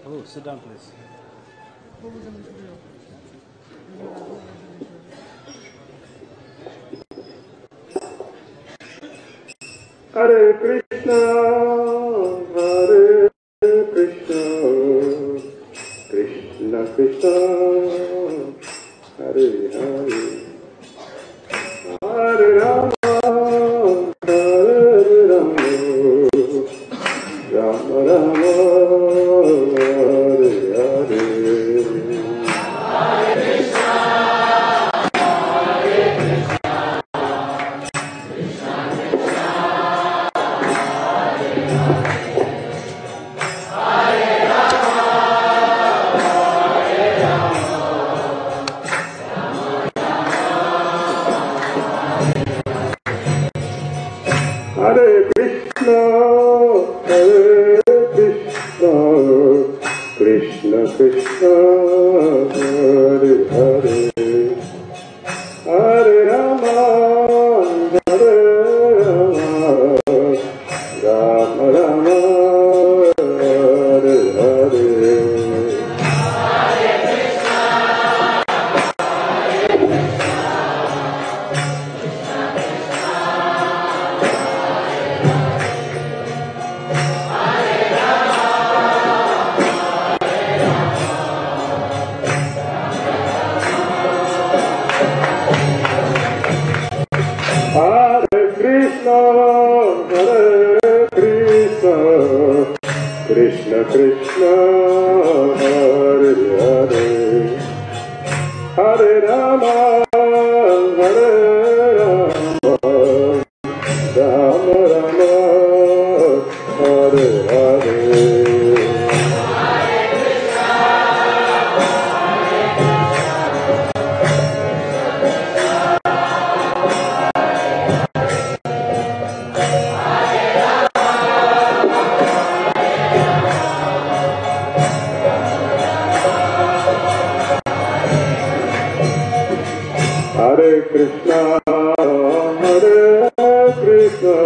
Hello, sit down, please. Hare Krishna, Hare Krishna, Krishna Krishna, Hare Hare, Hare Rama, Hare Rama, Rama Rama, Hare Hare. Hare Krishna, Hare Krishna, Krishna Krishna, Hare Hare, Hare Rama, Hare Rama, Rama Rama, Hare Hare. Hare Krishna, Hare Krishna, Krishna Krishna, Hare Hare, Hare Rama, Hare Rama, Rama Rama, Hare Hare. Hare Krishna, Hare Krishna,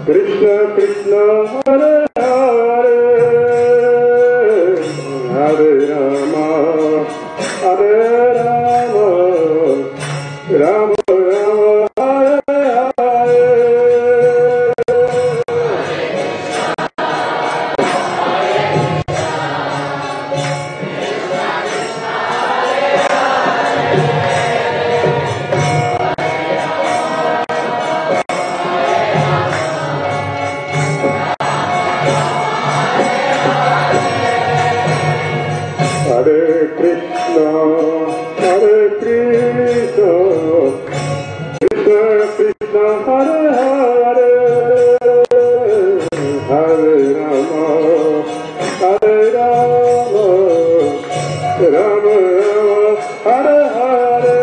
Krishna Krishna, Hare Hare, Hare Rama, Hare Rama, Rama Rama, Hare Hare. Hare Krishna, Hare Krishna, Krishna Krishna, Hare Hare, Hare Rama, Hare Rama, Rama Rama, Hare Hare.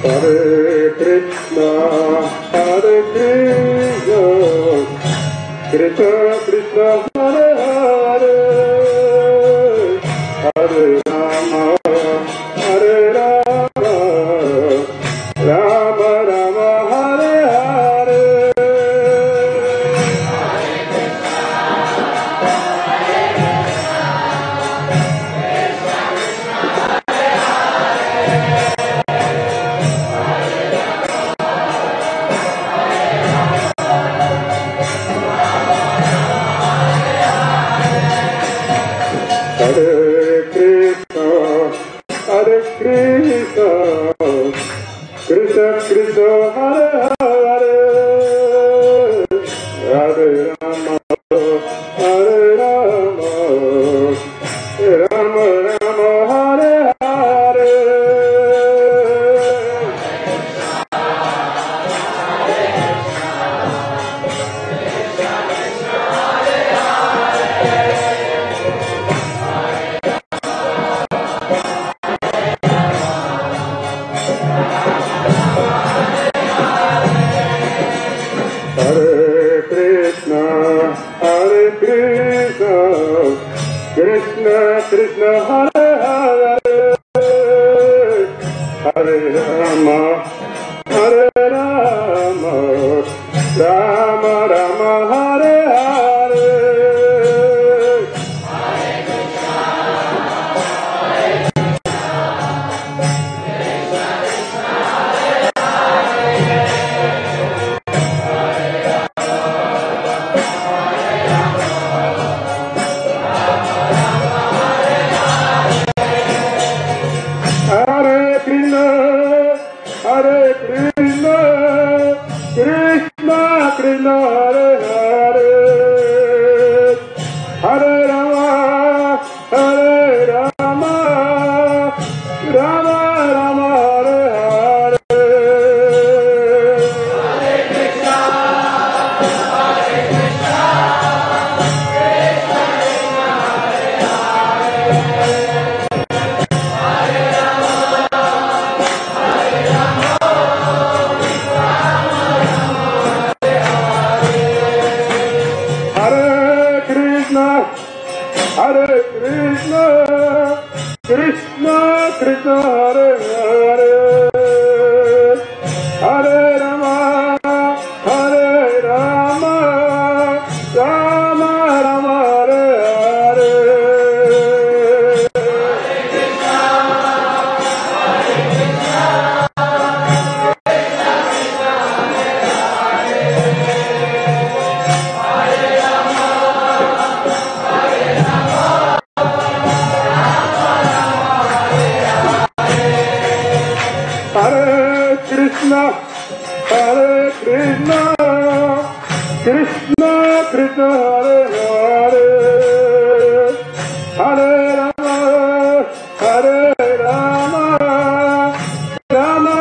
Hare Krishna, Hare Krishna, Krishna Krishna, Hare Hare, Hare Rama, Hare Rama, Rama Rama, Hare Hare. Krishna Krishna Hare Hare Hare Rama Hare Rama Rama Rama Hare Hare Krishna Krishna Hare Hare Hare Rama Hare Rama Rama Rama Hare Hare Krishna Krishna Hare Hare Hare Rama Rama Rama Hare Hare Hare Krishna Hare Krishna Krishna Krishna Hare Hare Hare Rama Rama Rama Hare Hare Hare Krishna Krishna Krishna Hare Hare Hare Rama Rama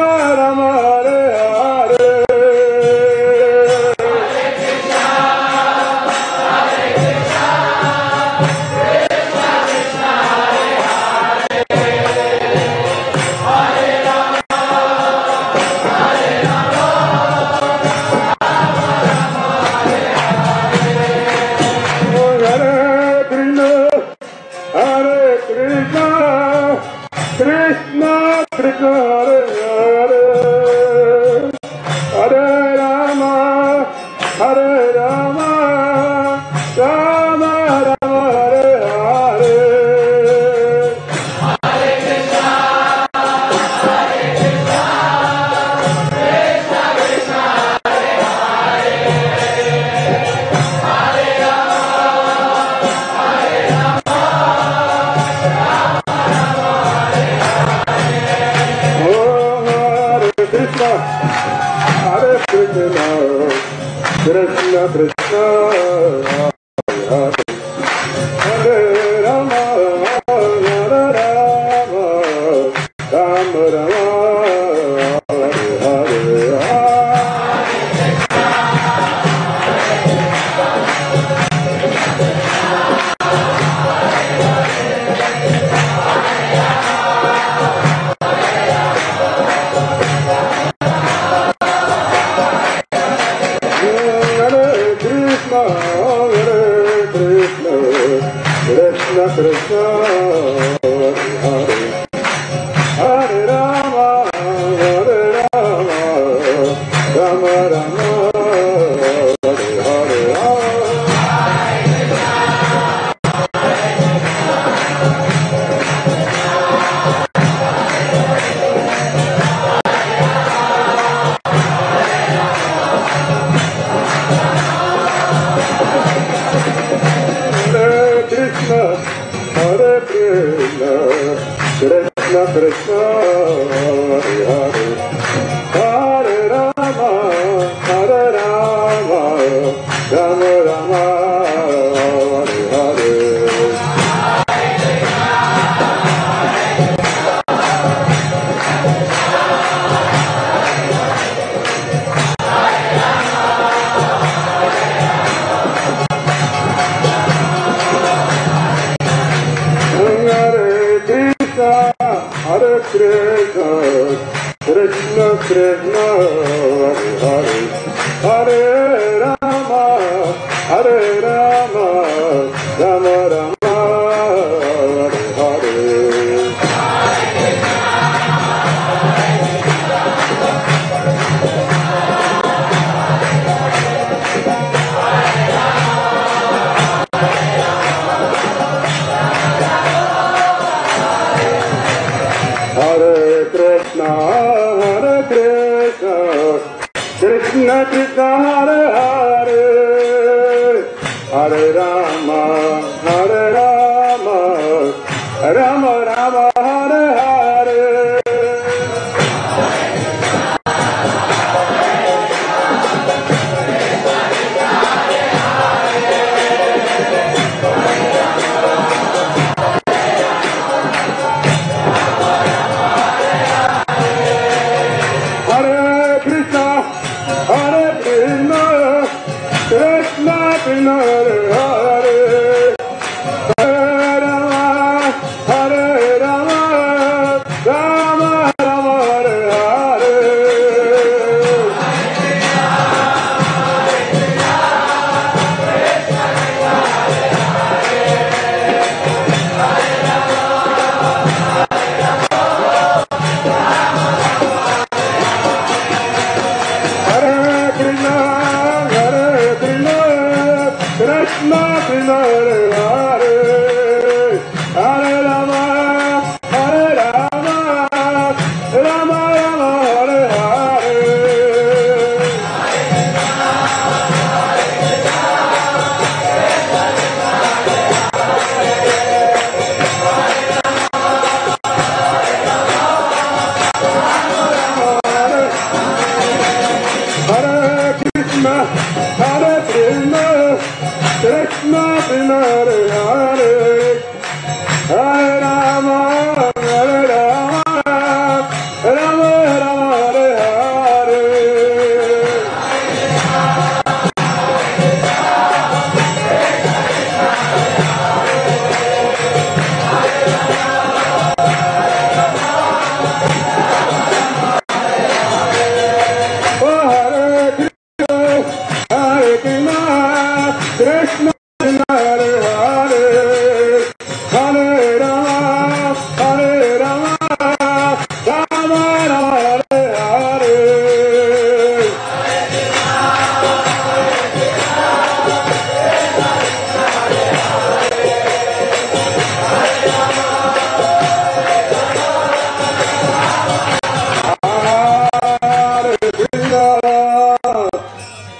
Rama Hare Hare Krishna Krishna Hare Hare Hare Rama Rama Rama Hare Hare Hare Krishna Krishna Krishna Hare Hare Hare Rama Hare Krishna Krishna Krishna Hare Rama Rama Rama Hare Hare Krishna Krishna Hare Hare Rama Rama Rama Hare Hare Krishna Hare Hare Rama, Hare Rama, Rama Rama, Hare Hare Krishna, Krishna Krishna, Hare Hare, Hare Rama, Hare Rama, Rama Rama, Hare Hare. Hare Krishna, Krishna Krishna, Hare Hare, Hare Rama, Hare Rama, Rama Rama, Hare Hare. Hare Krishna, Krishna Krishna, Hare Hare, Hare Rama, Hare Rama, Rama Rama, Hare Hare. Hare Krishna, Krishna Krishna, Hare Hare, Hare Rama, Hare Rama, Rama Rama, Hare Hare. Oh, Hare Krishna, Krishna Krishna, Hare Hare, Hare Rama, Hare Rama, Rama Rama, Hare Hare.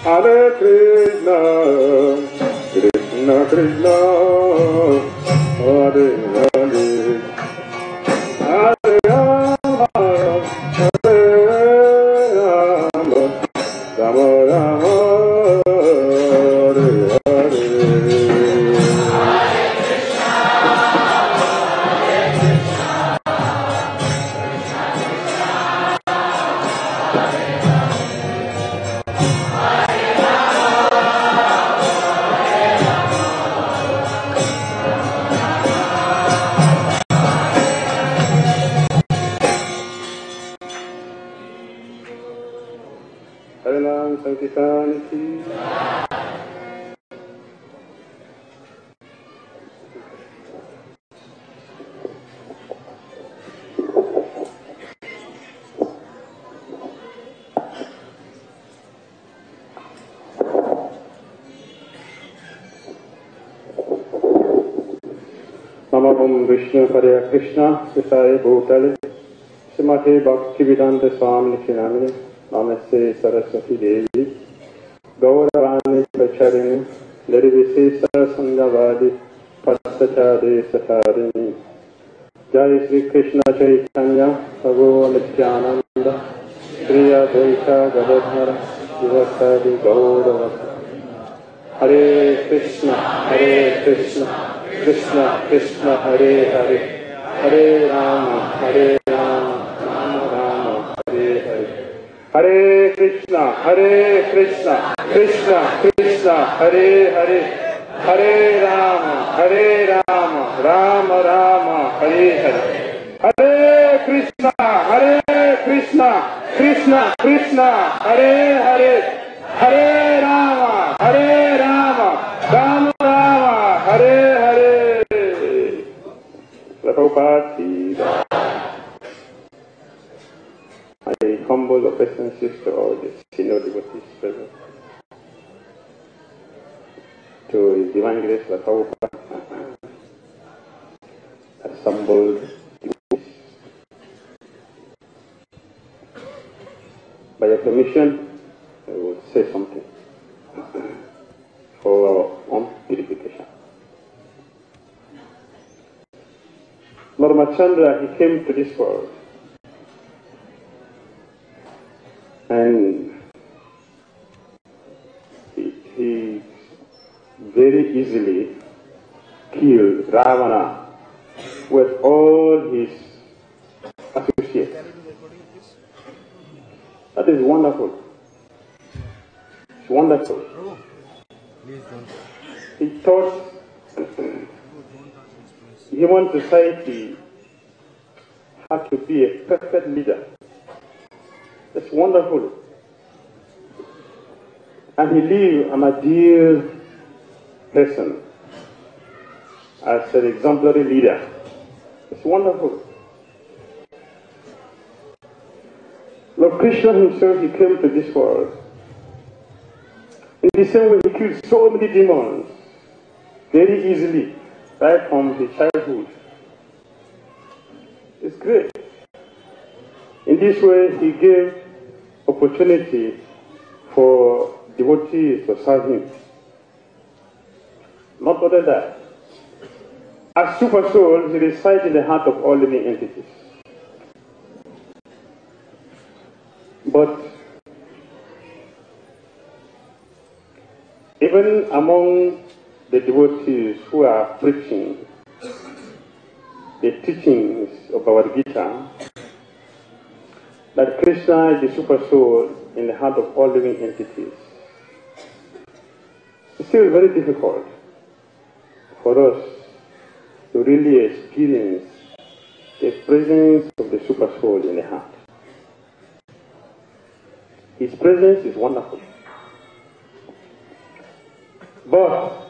Hare Krishna, Krishna Krishna, Hare Hare, Hare Rama, Hare Rama, Rama Rama, Hare Hare. Harinam Sankirtan ki. Nama Om Vishnu Hare Krishna, Visaya Bhutale, Srimati Bhaktivedanta Swami Nityanamini, Namaste Saraswati Devi, Gauravani Pracharini, Nirvisesa Sanghavadi, Paschachade Satarini. Jai Sri Krishna Chaitanya, Prabhu Nityananda, Shri Advaita Gadadhara, Sivasadi Gauravasa. Hare Krishna, Krishna Krishna, Hare Hare, Hare Rama, Rama Rama, Hare Hare. Hare Krishna, Krishna Krishna, Hare Hare, Hare Rama, Rama Rama, Hare Hare. Hare Krishna, Krishna Krishna, Hare Hare, Hare Rama, Rama Rama, Hare Hare. Prabhupada ki jai. My humble obeisances to all the senior devotees present. To His Divine Grace, Prabhupada, assembled devotees. By your permission, I will say something for our own purification. Lord Ramachandra, he came to this world and he very easily killed Ravana with all his associates. That is wonderful. It's wonderful. He taught human society how to be a perfect leader. It's wonderful. And he lived an ideal person as an exemplary leader. It's wonderful. Lord Krishna himself, he came to this world. In the same way, he killed so many demons very easily, right from his childhood. It's great. In this way, he gave opportunity for devotees to serve him. Not only that, as super soul, he resides in the heart of all living entities. But even among the devotees who are preaching the teachings of Bhagavad Gita, that Krishna is the super soul in the heart of all living entities, it's still very difficult for us to really experience the presence of the super soul in the heart. His presence is wonderful. But